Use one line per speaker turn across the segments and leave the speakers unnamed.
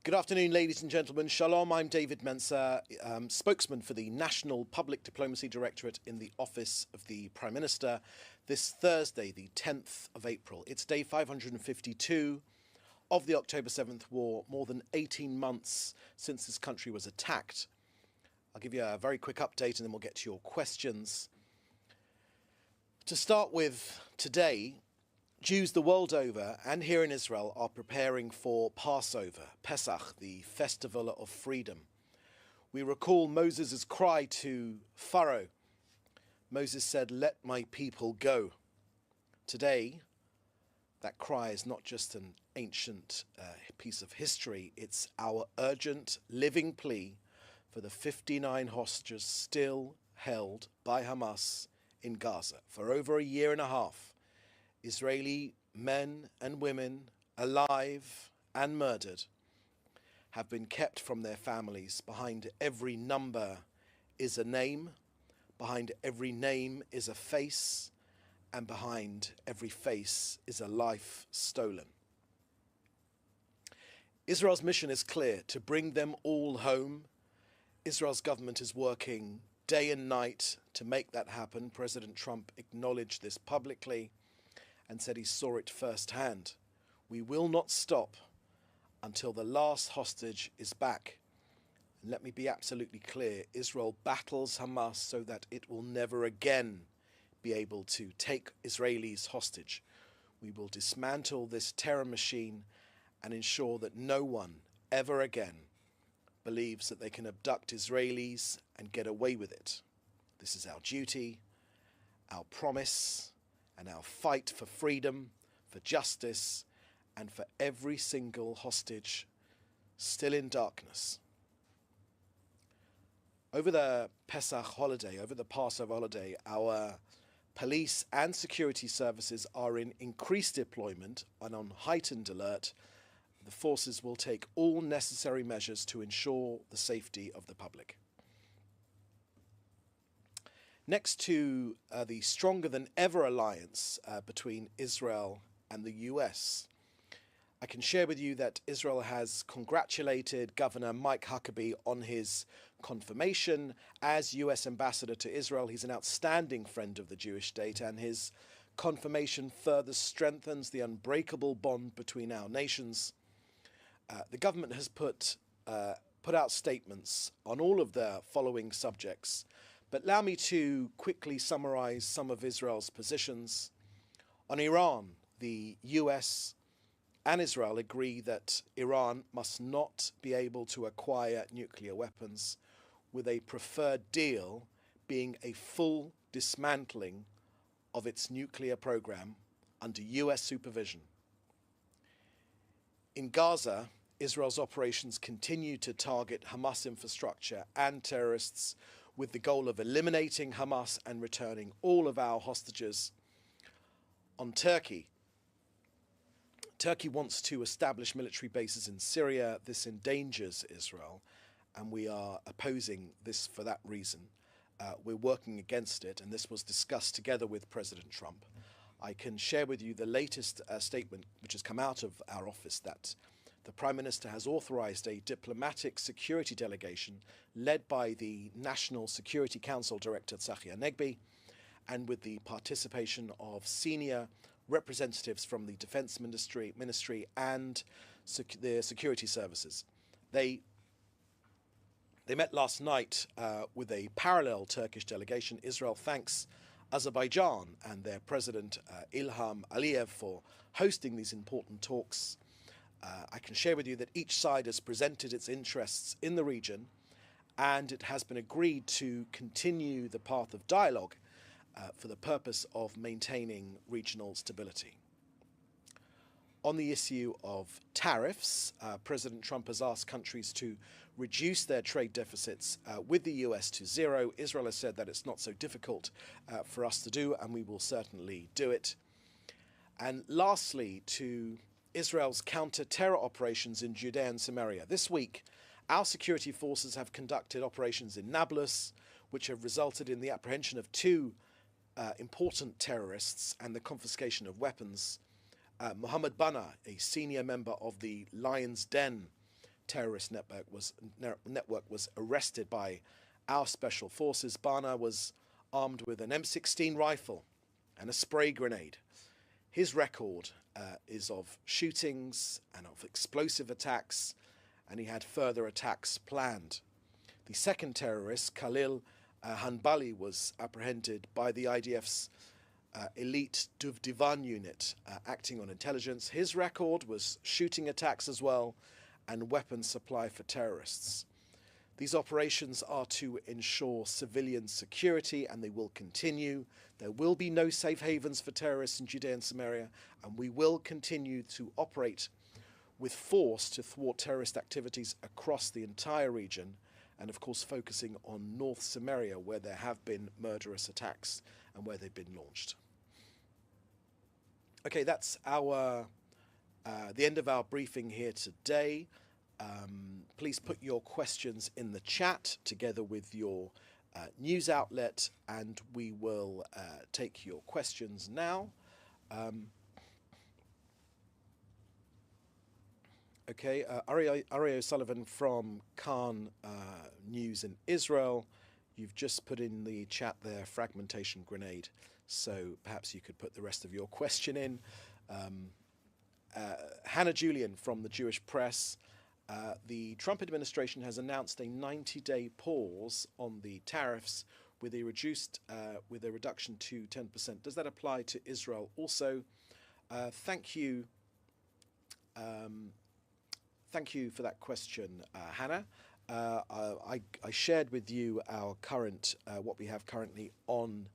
Good afternoon, ladies and gentlemen. Shalom, I'm David Mencer, spokesman for the National Public Diplomacy Directorate in the Office of the Prime Minister. This Thursday, the 10th of April, it's day 552 of the October 7th war, more than 18 months since this country was attacked. I'll give you a very quick update and then we'll get to your questions. To start with, today, Jews the world over and here in Israel are preparing for Passover, Pesach, the festival of freedom. We recall Moses' cry to Pharaoh. Moses said, "Let my people go." Today, that cry is not just an ancient piece of history, it's our urgent living plea for the 59 hostages still held by Hamas in Gaza for over a year and a half. Israeli men and women, alive and murdered, have been kept from their families. Behind every number is a name, behind every name is a face, and behind every face is a life stolen. Israel's mission is clear: to bring them all home. Israel's government is working day and night to make that happen. President Trump acknowledged this publicly and said he saw it firsthand. We will not stop until the last hostage is back. And let me be absolutely clear, Israel battles Hamas so that it will never again be able to take Israelis hostage. We will dismantle this terror machine and ensure that no one ever again believes that they can abduct Israelis and get away with it. This is our duty, our promise, and our fight for freedom, for justice, and for every single hostage still in darkness. Over the Pesach holiday, over the Passover holiday, our police and security services are in increased deployment and on heightened alert. The forces will take all necessary measures to ensure the safety of the public. Next to the stronger than ever alliance between Israel and the US, I can share with you that Israel has congratulated Governor Mike Huckabee on his confirmation as US ambassador to Israel. He's an outstanding friend of the Jewish state, and his confirmation further strengthens the unbreakable bond between our nations. The government has put out statements on all of the following subjects. But allow me to quickly summarize some of Israel's positions. On Iran, the US and Israel agree that Iran must not be able to acquire nuclear weapons, with a preferred deal being a full dismantling of its nuclear program under US supervision. In Gaza, Israel's operations continue to target Hamas infrastructure and terrorists, with the goal of eliminating Hamas and returning all of our hostages. On Turkey, Turkey wants to establish military bases in Syria. This endangers Israel, and we are opposing this for that reason. We're working against it, and this was discussed together with President Trump. I can share with you the latest statement which has come out of our office, that the Prime Minister has authorized a diplomatic security delegation led by the National Security Council Director Tzachi Hanegbi, and with the participation of senior representatives from the Defense Ministry and the security services. They met last night with a parallel Turkish delegation. Israel thanks Azerbaijan and their President Ilham Aliyev for hosting these important talks. I can share with you that each side has presented its interests in the region, and it has been agreed to continue the path of dialogue for the purpose of maintaining regional stability. On the issue of tariffs, President Trump has asked countries to reduce their trade deficits with the US to zero. Israel has said that it's not so difficult for us to do, and we will certainly do it. And lastly, to Israel's counter-terror operations in Judea and Samaria. This week, our security forces have conducted operations in Nablus, which have resulted in the apprehension of two important terrorists and the confiscation of weapons. Mohammed Bana, a senior member of the Lion's Den terrorist network was arrested by our special forces. Bana was armed with an M16 rifle and a spray grenade. His record is of shootings and of explosive attacks, and he had further attacks planned. The second terrorist, Khalil Hanbali, was apprehended by the IDF's elite Divan unit acting on intelligence. His record was shooting attacks as well and weapons supply for terrorists. These operations are to ensure civilian security, and they will continue. There will be no safe havens for terrorists in Judea and Samaria, and we will continue to operate with force to thwart terrorist activities across the entire region, and of course focusing on North Samaria, where there have been murderous attacks and where they've been launched. Okay, that's the end of our briefing here today. Please put your questions in the chat together with your news outlet, and we will take your questions now. Okay, Ari O'Sullivan from Khan News in Israel. You've just put in the chat there, fragmentation grenade. So perhaps you could put the rest of your question in. Hannah Julian from the Jewish Press. The Trump administration has announced a 90-day pause on the tariffs with a reduction to 10%. Does that apply to Israel also? Thank you. Thank you for that question, Hannah. I shared with you our current, what we have currently on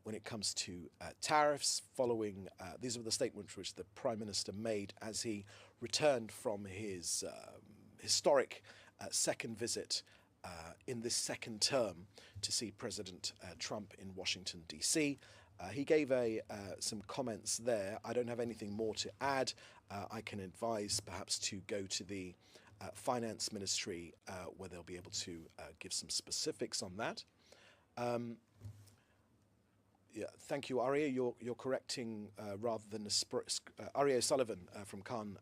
when it comes to tariffs following, these were the statements which the Prime Minister made as he returned from his historic second visit in this second term to see President Trump in Washington, D.C. He gave some comments there. I don't have anything more to add. I can advise perhaps to go to the Finance Ministry where they'll be able to give some specifics on that. Yeah, thank you, Aria. You're correcting rather than Aria Sullivan from Khan.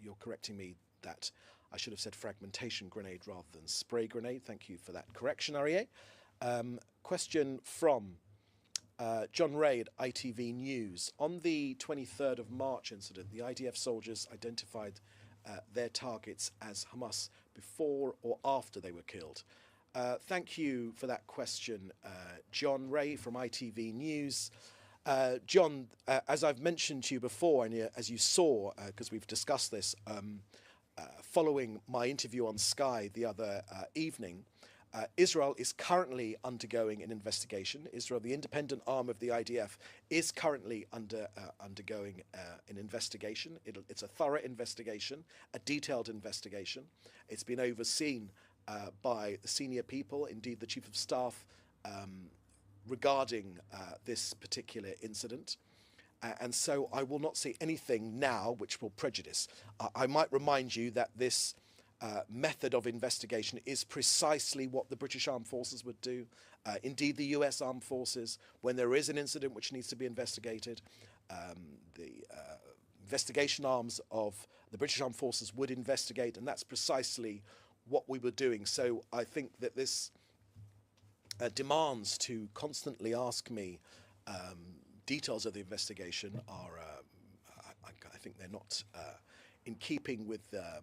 You're correcting me that I should have said fragmentation grenade rather than spray grenade. Thank you for that correction, Aria. Question from John Ray at ITV News. On the 23rd of March incident, the IDF soldiers identified their targets as Hamas before or after they were killed. Thank you for that question, John Ray from ITV News. John, as I've mentioned to you before, and as you saw, because we've discussed this, following my interview on Sky the other evening, Israel is currently undergoing an investigation. Israel, the independent arm of the IDF, is currently undergoing an investigation. It's a thorough investigation, a detailed investigation. It's been overseen by the senior people, indeed the Chief of Staff, regarding this particular incident. And so I will not say anything now which will prejudice. I might remind you that this method of investigation is precisely what the British Armed Forces would do. Indeed, the US Armed Forces, when there is an incident which needs to be investigated, the investigation arms of the British Armed Forces would investigate, and that's precisely what we were doing. So I think that this demands to constantly ask me details of the investigation are, I think they're not in keeping with the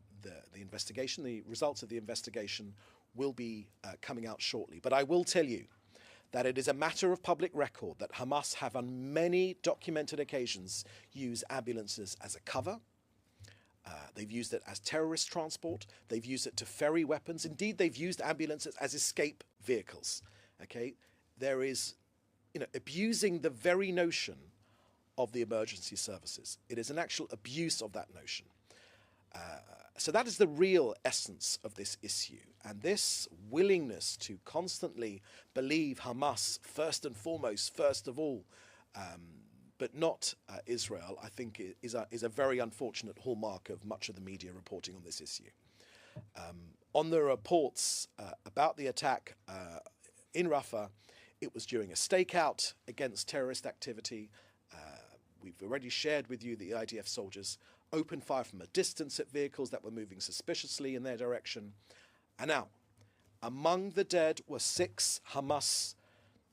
investigation. The results of the investigation will be coming out shortly. But I will tell you that it is a matter of public record that Hamas have on many documented occasions used ambulances as a cover. They've used it as terrorist transport. They've used it to ferry weapons. Indeed, they've used ambulances as escape vehicles. Okay, there is, abusing the very notion of the emergency services. It is an actual abuse of that notion. So that is the real essence of this issue. And this willingness to constantly believe Hamas first and foremost, first of all, but not Israel, I think is a very unfortunate hallmark of much of the media reporting on this issue. On the reports about the attack in Rafah, it was during a stakeout against terrorist activity. We've already shared with you the IDF soldiers opened fire from a distance at vehicles that were moving suspiciously in their direction. And now, among the dead were 6 Hamas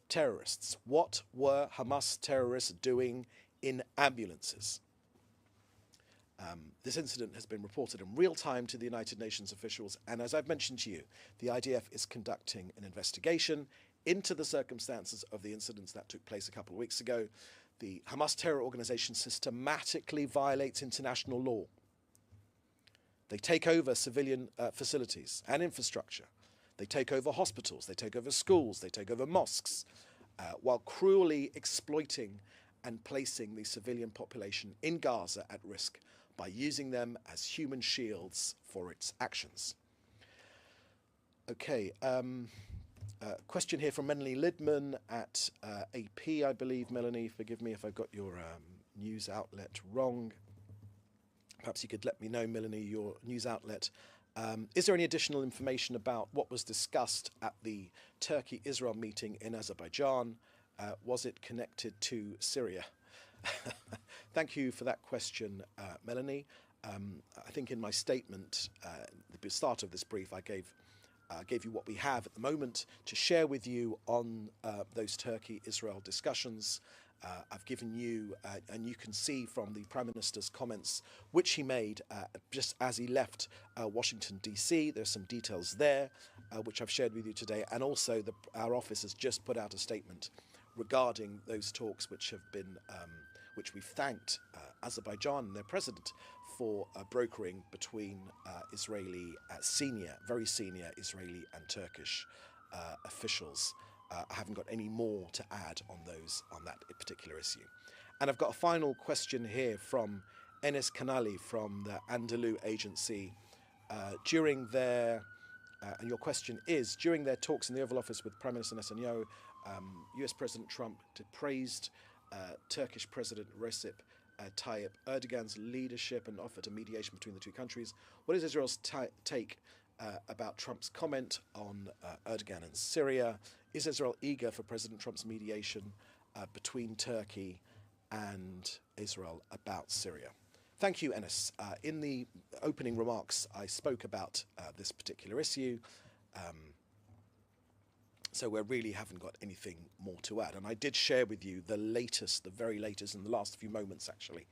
terrorists. What were Hamas terrorists doing in ambulances? This incident has been reported in real time to the United Nations officials, and as I've mentioned to you, the IDF is conducting an investigation into the circumstances of the incidents that took place a couple of weeks ago. The Hamas terror organization systematically violates international law. They take over civilian facilities and infrastructure. They take over hospitals, they take over schools, they take over mosques, while cruelly exploiting and placing the civilian population in Gaza at risk by using them as human shields for its actions. Okay, question here from Melanie Lidman at AP, I believe. Melanie, forgive me if I got your news outlet wrong. Perhaps you could let me know, Melanie, your news outlet. Is there any additional information about what was discussed at the Turkey-Israel meeting in Azerbaijan? Was it connected to Syria? Thank you for that question, Melanie. I think in my statement, at the start of this brief, I gave you what we have at the moment to share with you on those Turkey-Israel discussions. I've given you, and you can see from the Prime Minister's comments, which he made just as he left Washington, D.C. There's some details there, which I've shared with you today. And also our office has just put out a statement regarding those talks, which have been, which we've thanked Azerbaijan and their president for brokering between very senior Israeli and Turkish officials. I haven't got any more to add on that particular issue. And I've got a final question here from Enes Kanali from the Anadolu Agency. During their, and your question is, during their talks in the Oval Office with Prime Minister Netanyahu, US President Trump praised Turkish President Recep Tayyip Erdogan's leadership and offered a mediation between the two countries. What is Israel's take about Trump's comment on Erdogan and Syria? Is Israel eager for President Trump's mediation between Turkey and Israel about Syria? Thank you, Enes. In the opening remarks, I spoke about this particular issue. So we really haven't got anything more to add. And I did share with you the latest, the very latest in the last few moments, actually,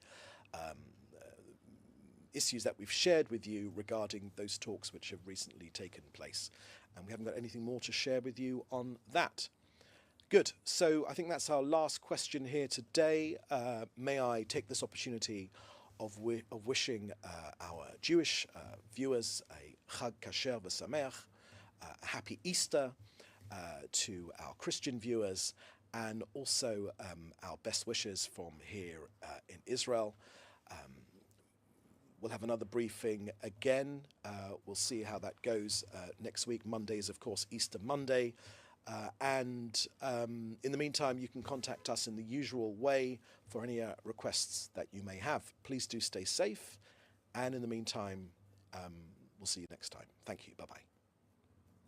issues that we've shared with you regarding those talks which have recently taken place. And we haven't got anything more to share with you on that. Good. So I think that's our last question here today. May I take this opportunity of wishing our Jewish viewers a Chag Kasher v'Sameach, a happy Easter, to our Christian viewers, and also our best wishes from here in Israel. We'll have another briefing again. We'll see how that goes next week. Monday is, of course, Easter Monday. And in the meantime, you can contact us in the usual way for any requests that you may have. Please do stay safe. And in the meantime, we'll see you next time. Thank you. Bye-bye.